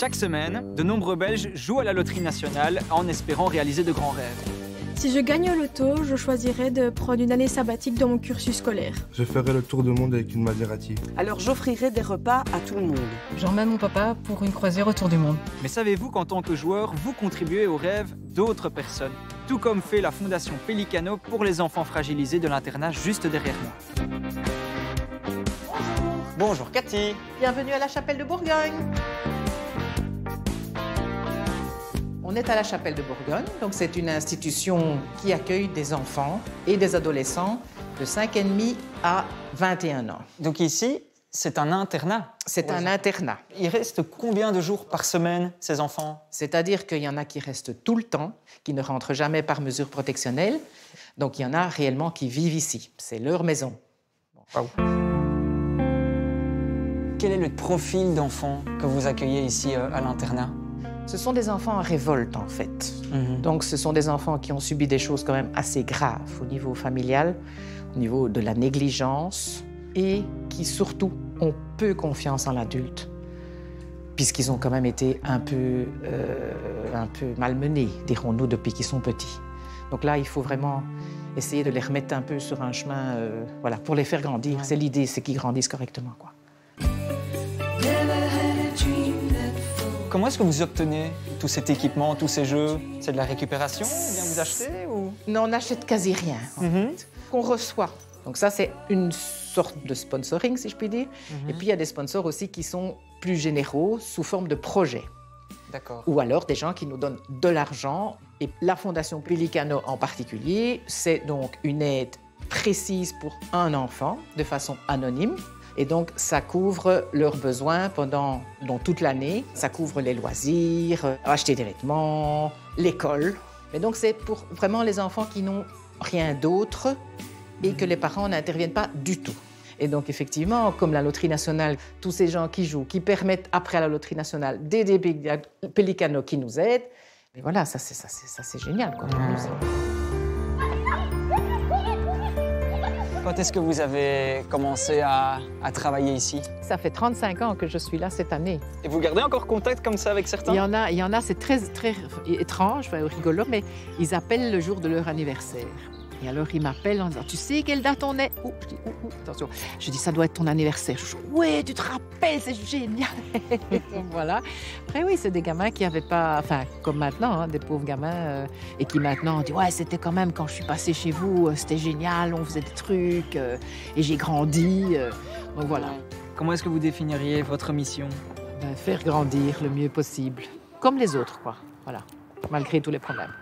Chaque semaine, de nombreux Belges jouent à la loterie nationale en espérant réaliser de grands rêves. Si je gagne au loto, je choisirais de prendre une année sabbatique dans mon cursus scolaire. Je ferai le tour du monde avec une Maserati. Alors j'offrirai des repas à tout le monde. J'emmène mon papa pour une croisière autour du monde. Mais savez-vous qu'en tant que joueur, vous contribuez aux rêves d'autres personnes? Tout comme fait la Fondation Pelicano pour les enfants fragilisés de l'internat juste derrière moi. Bonjour Cathy. Bienvenue à la Chapelle de Bourgogne. On est à la Chapelle de Bourgogne, donc c'est une institution qui accueille des enfants et des adolescents de 5,5 à 21 ans. Donc ici, c'est un internat. C'est un internat. Il reste combien de jours par semaine, ces enfants? C'est-à-dire qu'il y en a qui restent tout le temps, qui ne rentrent jamais par mesure protectionnelle. Donc il y en a réellement qui vivent ici. C'est leur maison. Wow. Quel est le profil d'enfants que vous accueillez ici à l'internat? Ce sont des enfants en révolte, en fait. Donc, ce sont des enfants qui ont subi des choses quand même assez graves au niveau familial, au niveau de la négligence, et qui, surtout, ont peu confiance en l'adulte, puisqu'ils ont quand même été un peu malmenés, dirons-nous, depuis qu'ils sont petits. Donc là, il faut vraiment essayer de les remettre un peu sur un chemin, voilà, pour les faire grandir. Ouais. C'est l'idée, c'est qu'ils grandissent correctement, quoi. Comment est-ce que vous obtenez tout cet équipement, tous ces jeux? C'est de la récupération? Ou bien vous achetez ou... Non, on n'achète quasi rien, en fait. Qu'on reçoit. Donc ça, c'est une sorte de sponsoring, si je puis dire. Et puis, il y a des sponsors aussi qui sont plus généraux, sous forme de projets. D'accord. Ou alors des gens qui nous donnent de l'argent. Et la Fondation Pelicano en particulier, c'est donc une aide précise pour un enfant, de façon anonyme. Et donc, ça couvre leurs besoins pendant toute l'année. Ça couvre les loisirs, acheter des vêtements, l'école. Et donc, c'est pour vraiment les enfants qui n'ont rien d'autre et que les parents n'interviennent pas du tout. Et donc, effectivement, comme la Loterie nationale, tous ces gens qui jouent, qui permettent après à la Loterie nationale d'aider Pelicano qui nous aident, et voilà, ça c'est génial, quoi. Quand est-ce que vous avez commencé à travailler ici? Ça fait 35 ans que je suis là cette année. Et vous gardez encore contact comme ça avec certains? Il y en a, c'est très étrange, rigolo, mais ils appellent le jour de leur anniversaire. Et alors, ils m'appellent en disant « Tu sais quelle date on est ?» Je dis « attention. » Je dis « Ça doit être ton anniversaire. » Je dis « Ouais, tu te rappelles, c'est génial. » Donc voilà. Après, oui, c'est des gamins qui n'avaient pas... Enfin, comme maintenant, hein, des pauvres gamins, et qui maintenant disent « Ouais, c'était quand même quand je suis passée chez vous, c'était génial, on faisait des trucs, et j'ai grandi. » Donc voilà. Comment est-ce que vous définiriez votre mission? Faire grandir le mieux possible. Comme les autres, quoi. Voilà. Malgré tous les problèmes.